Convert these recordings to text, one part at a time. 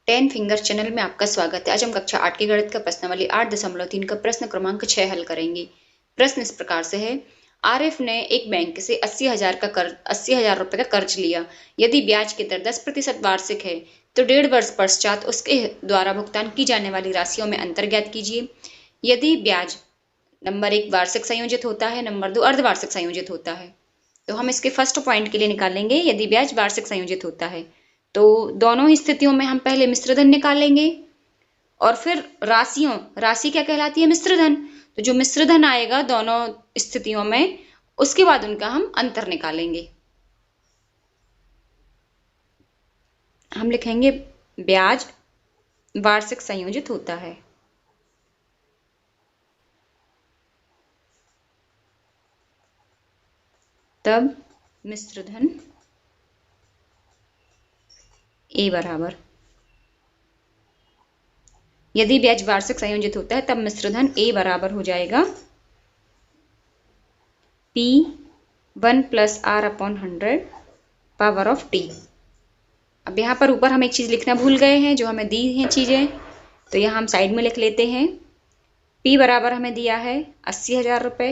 10 finger channel में आपका स्वागत है। आज हम कक्षा 8 की गणित का प्रश्नावली 8.3 का प्रश्न क्रमांक 6 हल करेंगे। प्रश्न इस प्रकार से है, आरिफ ने एक बैंक से 80,000 रुपए का कर्ज लिया। यदि ब्याज की दर 10% वार्षिक है तो 1.5 वर्ष पश्चात उसके द्वारा भुगतान की जाने वाली राशियों में अंतर ज्ञात कीजिए। यदि ब्याज नंबर 1 वार्षिक संयोजित होता है, नंबर 2 अर्धवार्षिक संयोजित होता है। तो हम इसके फर्स्ट पॉइंट के लिए निकालेंगे। यदि ब्याज वार्षिक संयोजित होता है तो दोनों ही स्थितियों में हम पहले मिश्र धन निकालेंगे और फिर राशि क्या कहलाती है? मिश्र धन। तो जो मिश्र धन आएगा दोनों स्थितियों में, उसके बाद उनका हम अंतर निकालेंगे। हम लिखेंगे ब्याज वार्षिक संयोजित होता है, तब मिश्र धन ए बराबर। यदि ब्याज वार्षिक संयोजित होता है तब मिश्र धन ए बराबर हो जाएगा P1 + R/100 power of T। अब यहाँ पर ऊपर हम एक चीज लिखना भूल गए हैं, जो हमें दी हैं चीजें, तो यहाँ हम साइड में लिख लेते हैं। P बराबर हमें दिया है 80,000 रुपए,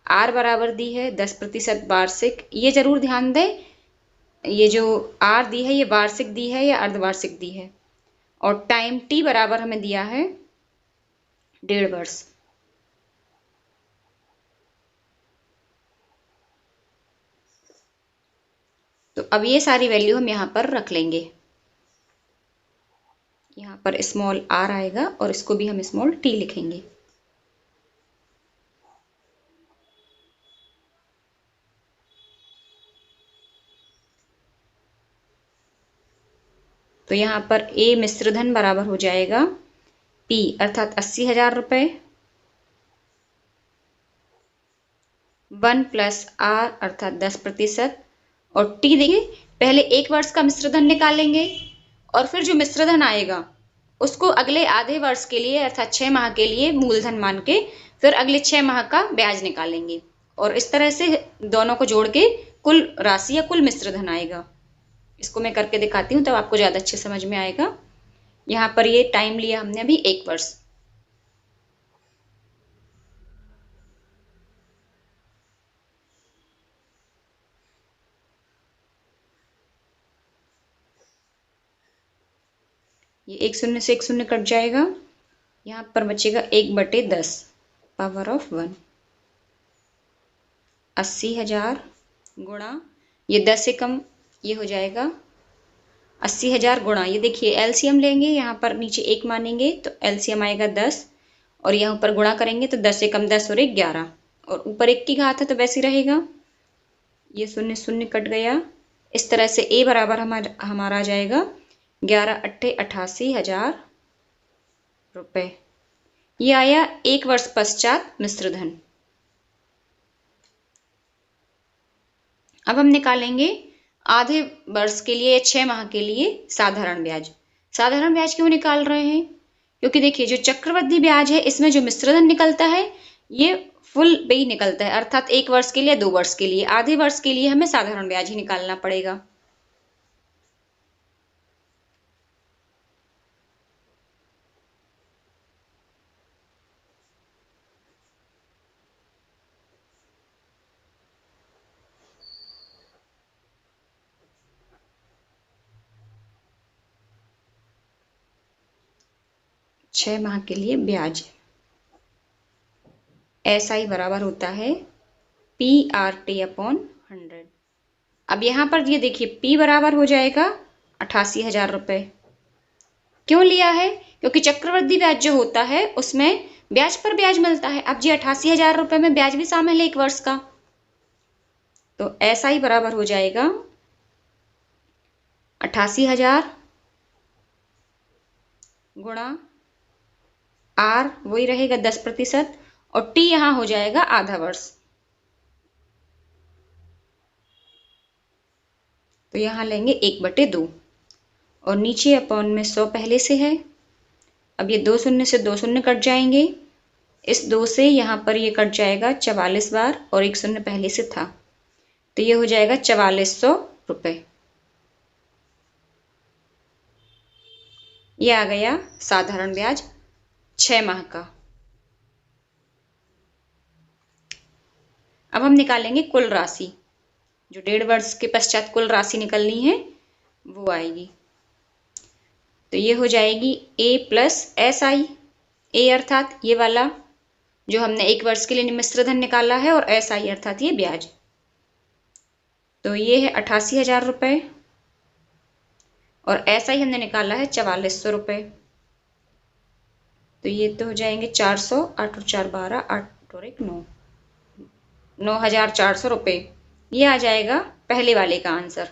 R बराबर दी है 10% वार्षिक। ये जरूर ध्यान दें, ये जो R दी है ये वार्षिक दी है या अर्धवार्षिक दी है। और टाइम T बराबर हमें दिया है 1.5 वर्ष। तो अब ये सारी वैल्यू हम यहाँ पर रख लेंगे। यहाँ पर स्मॉल r आएगा और इसको भी हम स्मॉल t लिखेंगे। तो यहाँ पर a मिश्र धन बराबर हो जाएगा p अर्थात 80,000 रुपए 1 + r अर्थात 10%। और t देखिए, पहले 1 वर्ष का मिश्र धन निकालेंगे और फिर जो मिश्र धन आएगा उसको अगले आधे वर्ष के लिए अर्थात 6 माह के लिए मूलधन मान के फिर अगले 6 माह का ब्याज निकालेंगे। और इस तरह से दोनों को जोड़ के कुल राशि या कुल मिश्र धन आएगा। इसको मैं करके दिखाती हूँ तब आपको ज्यादा अच्छे समझ में आएगा। यहाँ पर ये टाइम लिया हमने अभी 1 वर्ष। ये 1 शून्य से 1 शून्य कट जाएगा। यहाँ पर बचेगा 1/10 पावर ऑफ 1। 80,000 गुणा ये 10 से कम, ये हो जाएगा 80,000 गुणा, ये देखिए एलसीएम लेंगे, यहाँ पर नीचे 1 मानेंगे तो एलसीएम आएगा 10 और यहाँ ऊपर गुणा करेंगे तो 10 से कम 10 और 1 11 और ऊपर 1 की घात है तो वैसे रहेगा। ये शून्य शून्य कट गया। इस तरह से ए बराबर हमारा आ जाएगा 11 × 8 = 88,000 रुपए। ये आया 1 वर्ष पश्चात मिश्र धन। अब हम निकालेंगे आधे वर्ष के लिए 6 माह के लिए साधारण ब्याज। साधारण ब्याज क्यों निकाल रहे हैं? क्योंकि देखिए जो चक्रवृद्धि ब्याज है इसमें जो मिश्र धन निकलता है ये फुल पे ही निकलता है, अर्थात 1 वर्ष के लिए 2 वर्ष के लिए। आधे वर्ष के लिए हमें साधारण ब्याज ही निकालना पड़ेगा। छह माह के लिए ब्याज SI बराबर होता है PRT/100। अब यहाँ पर ये देखिए P बराबर हो जाएगा 88,000 रुपए। क्यों लिया है? क्योंकि चक्रवृद्धि ब्याज जो होता है उसमें ब्याज पर ब्याज मिलता है। अब जी 88,000 रुपए में ब्याज भी शामिल है 1 वर्ष का, तो SI बराबर हो जाएगा 88,000 गुणा R वही रहेगा 10% और T यहाँ हो जाएगा आधा वर्ष। तो यहाँ लेंगे 1/2 और नीचे अपॉन में 100 पहले से है। अब ये 2 शून्य से 2 शून्य कट जाएंगे। इस 2 से यहाँ पर ये कट जाएगा 44 बार और 1 शून्य पहले से था, तो ये हो जाएगा 4400 रुपए। ये आ गया साधारण ब्याज 6 माह का। अब हम निकालेंगे कुल राशि, जो 1.5 वर्ष के पश्चात कुल राशि निकलनी है वो आएगी। तो ये हो जाएगी ए प्लस एस आई। ए अर्थात ये वाला जो हमने 1 वर्ष के लिए मिश्र धन निकाला है, और एस आई अर्थात ये ब्याज। तो ये है 88,000 रुपये, और एस आई हमने निकाला है 4400 रुपये। तो ये तो हो जाएंगे 400, 8 और 4 12, 8 और 1 9, 9,400 रुपये। ये आ जाएगा पहले वाले का आंसर।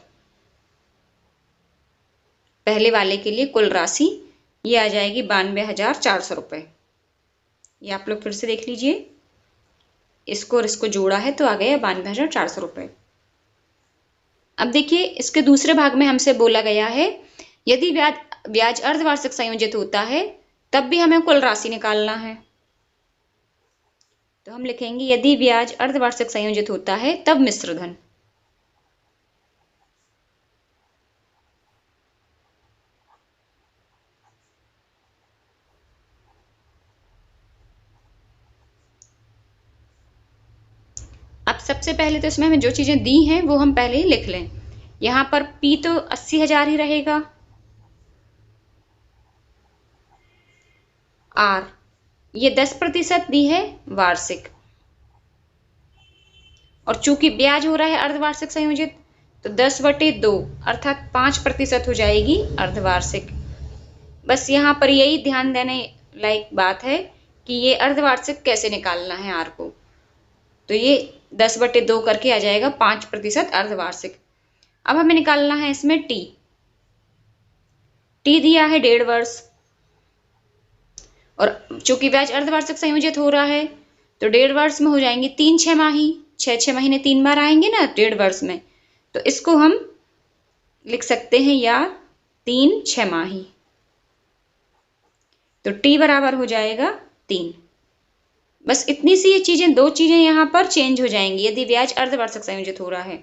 पहले वाले के लिए कुल राशि ये आ जाएगी 92,400 रुपये। ये आप लोग फिर से देख लीजिए, इसको और इसको जोड़ा है तो आ गया 92,400 रुपये। अब देखिए, इसके दूसरे भाग में हमसे बोला गया है यदि ब्याज अर्धवार्षिक संयोजित होता है तब भी हमें कुल राशि निकालना है। तो हम लिखेंगे यदि ब्याज अर्धवार्षिक संयोजित होता है तब मिश्र धन। अब सबसे पहले तो इसमें हमें जो चीजें दी हैं वो हम पहले ही लिख लें। यहां पर P तो 80,000 ही रहेगा। R ये 10% दी है वार्षिक, और चूंकि ब्याज हो रहा है अर्धवार्षिक संयोजित तो 10/2 अर्थात 5% हो जाएगी अर्धवार्षिक। बस यहाँ पर यही ध्यान देने लायक बात है कि ये अर्धवार्षिक कैसे निकालना है आर को। तो ये 10/2 करके आ जाएगा 5% अर्धवार्षिक। अब हमें निकालना है इसमें टी। टी दिया है 1.5 वर्ष, और चूंकि ब्याज अर्धवार्षिक संयोजित हो रहा है तो 1.5 वर्ष में हो जाएंगे 3 छमाही। 6 महीने 3 बार आएंगे ना 1.5 वर्ष में, तो इसको हम लिख सकते हैं या 3 छमाही। तो टी बराबर हो जाएगा 3। बस इतनी सी ये चीजें, 2 चीजें यहाँ पर चेंज हो जाएंगी यदि ब्याज अर्धवार्षिक संयोजित हो रहा है।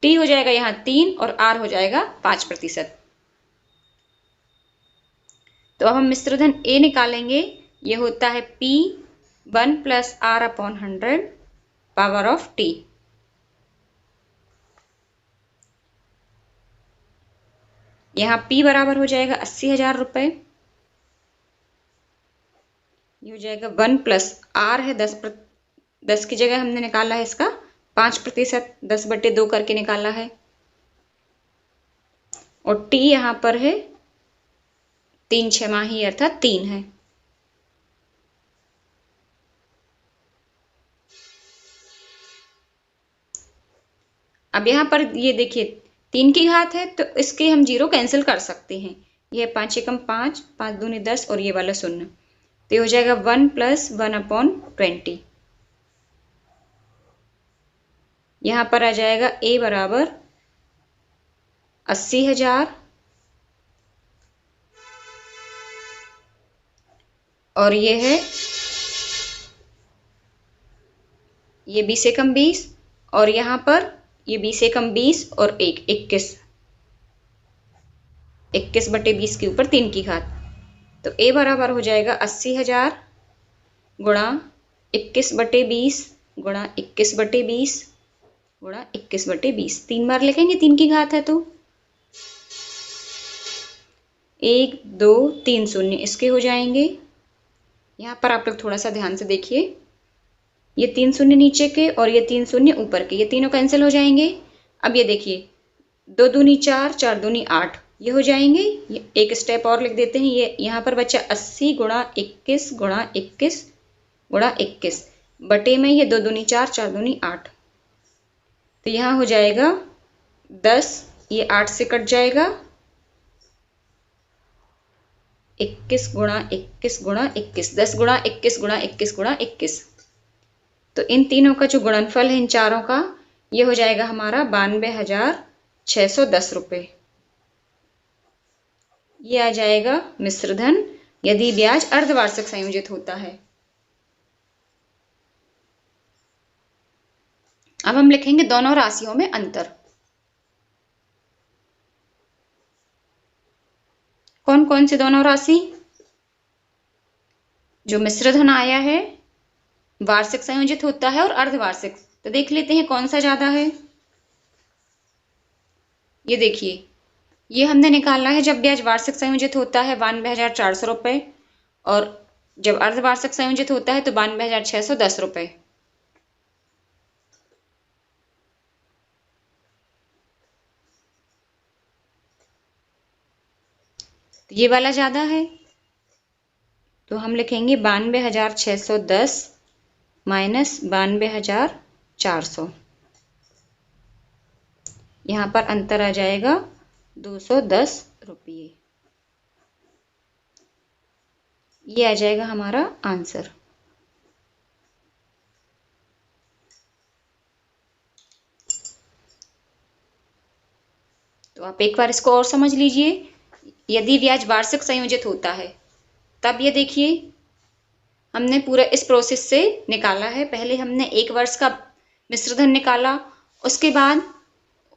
टी हो जाएगा यहाँ 3 और आर हो जाएगा 5%। तो अब हम मिश्रधन ए निकालेंगे। ये होता है P1 + R/100 power of T. यहाँ P बराबर हो जाएगा 80,000 रुपये। ये हो जाएगा 1 + R है 10 की जगह हमने निकाला है इसका 5%, 10/2 करके निकाला है, और टी यहाँ पर है 3 छमाही अर्थात 3 है। अब यहाँ पर ये देखिए 3 की घात है तो इसके हम 0 कैंसिल कर सकते हैं। ये 5 एकम 5, 5 दूनी 10 और ये वाला 0, तो ये हो जाएगा 1 + 1/20। यहाँ पर आ जाएगा ए बराबर 80,000 और ये है ये 20 एकम 20, और यहाँ पर ये 20 एकम 20 और 1 21, 21/20 के ऊपर 3 की घात। तो ए बराबर हो जाएगा 80,000 गुणा 21/20 गुणा 21/20 गुणा 21/20। 3 बार लिखेंगे 3 की घात है तो 1 2 3 शून्य इसके हो जाएंगे। यहाँ पर आप लोग थोड़ा सा ध्यान से देखिए, ये 3 शून्य नीचे के और ये 3 शून्य ऊपर के, ये तीनों कैंसिल हो जाएंगे। अब ये देखिए 2 दूनी 4, 4 दूनी 8, ये हो जाएंगे। ये एक स्टेप और लिख देते हैं। ये यहाँ पर बच्चा 80 गुणा 21 गुणा 21 गुणा 21 बटे में ये 2 दूनी 4, 4 दूनी 8, तो यहाँ हो जाएगा 10, ये 8 से कट जाएगा, 21 गुणा 21 गुणा 21, 10 गुणा 21 गुणा 21 गुणा 21। तो इन तीनों का जो गुणनफल है इन चारों का, ये हो जाएगा हमारा 92,610 रुपये। ये आ जाएगा मिश्रधन यदि ब्याज अर्धवार्षिक संयोजित होता है। अब हम लिखेंगे दोनों राशियों में अंतर। कौन कौन से दोनों राशि? जो मिश्र धन आया है वार्षिक संयोजित होता है और अर्धवार्षिक। तो देख लेते हैं कौन सा ज्यादा है। ये देखिए, ये हमने निकाला है जब ब्याज वार्षिक संयोजित होता है 92,400 रुपये, और जब अर्धवार्षिक संयोजित होता है तो 92,610 रुपये। तो ये वाला ज्यादा है, तो हम लिखेंगे 92,610 माइनस 92,400। यहाँ पर अंतर आ जाएगा 210 रुपये। ये आ जाएगा हमारा आंसर। तो आप एक बार इसको और समझ लीजिए। यदि ब्याज वार्षिक संयोजित होता है तब ये देखिए हमने पूरा इस प्रोसेस से निकाला है। पहले हमने 1 वर्ष का मिश्रधन निकाला, उसके बाद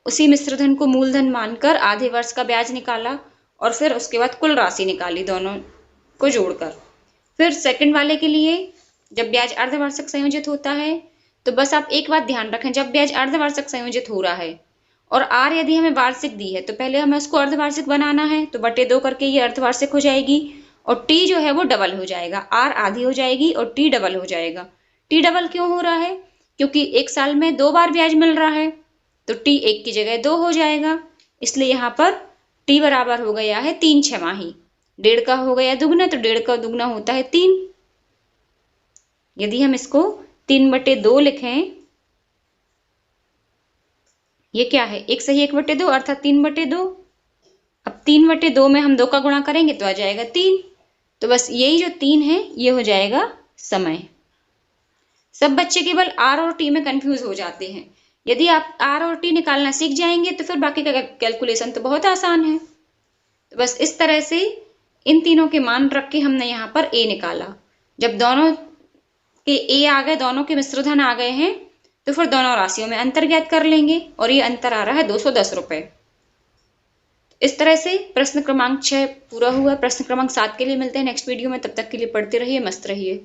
उसी मिश्रधन को मूलधन मानकर आधे वर्ष का ब्याज निकाला, और फिर उसके बाद कुल राशि निकाली दोनों को जोड़कर। फिर सेकंड वाले के लिए जब ब्याज अर्धवार्षिक संयोजित होता है तो बस आप एक बात ध्यान रखें, जब ब्याज अर्धवार्षिक संयोजित हो रहा है और आर यदि हमें वार्षिक दी है तो पहले हमें उसको अर्धवार्षिक बनाना है, तो बटे 2 करके ये अर्धवार्षिक हो जाएगी, और टी जो है वो डबल हो जाएगा, आर आधी हो जाएगी और टी डबल हो जाएगा। टी डबल क्यों हो रहा है? क्योंकि एक साल में 2 बार ब्याज मिल रहा है, तो टी 1 की जगह 2 हो जाएगा, इसलिए यहाँ पर टी बराबर हो गया है 3 छमाही। 1.5 का हो गया दुगना, तो 1.5 का दुगना होता है 3। यदि हम इसको 3/2 लिखें, ये क्या है, 1 सही 1/2 अर्थात 3/2। अब 3/2 में हम 2 का गुणा करेंगे तो आ जाएगा 3। तो बस यही जो 3 है ये हो जाएगा समय। सब बच्चे केवल आर और टी में कंफ्यूज हो जाते हैं। यदि आप आर और टी निकालना सीख जाएंगे तो फिर बाकी का कैलकुलेशन तो बहुत आसान है। तो बस इस तरह से इन तीनों के मान रख के हमने यहाँ पर ए निकाला। जब दोनों के ए आ गए, दोनों के मिश्रधन आ गए हैं, तो फिर दोनों राशियों में अंतर ज्ञात कर लेंगे, और ये अंतर आ रहा है 210 रुपये। इस तरह से प्रश्न क्रमांक 6 पूरा हुआ। प्रश्न क्रमांक 7 के लिए मिलते हैं नेक्स्ट वीडियो में। तब तक के लिए पढ़ते रहिए, मस्त रहिए।